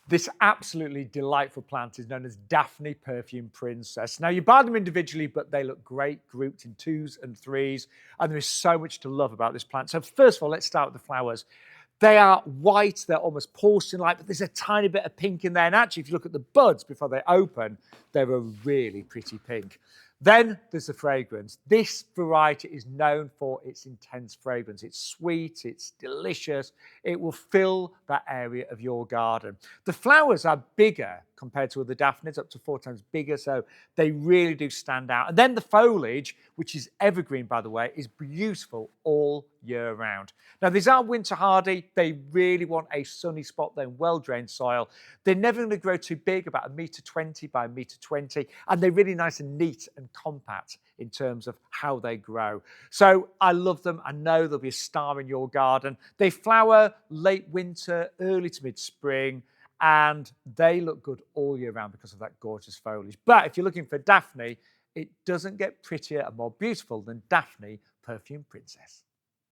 This absolutely delightful plant is known as Daphne Perfume Princess. Now, you buy them individually, but they look great grouped in twos and threes, and there is so much to love about this plant. So first of all, let's start with the flowers. They are white, they're almost porcelain-like, but there's a tiny bit of pink in there. And actually, if you look at the buds before they open, they're a really pretty pink. Then there's the fragrance. This variety is known for its intense fragrance. It's sweet, it's delicious. It will fill that area of your garden. The flowers are bigger compared to other Daphnes, up to 4 times bigger, so they really do stand out. And then the foliage, which is evergreen, by the way, is beautiful all year round. Now, these are winter hardy. They really want a sunny spot, then well-drained soil. They're never going to grow too big, about 1.20 m by 1.20 m, and they're really nice and neat and compact in terms of how they grow. So I love them. I know they'll be a star in your garden. They flower late winter, early to mid-spring, and they look good all year round because of that gorgeous foliage. But if you're looking for Daphne, it doesn't get prettier and more beautiful than Daphne Perfume Princess.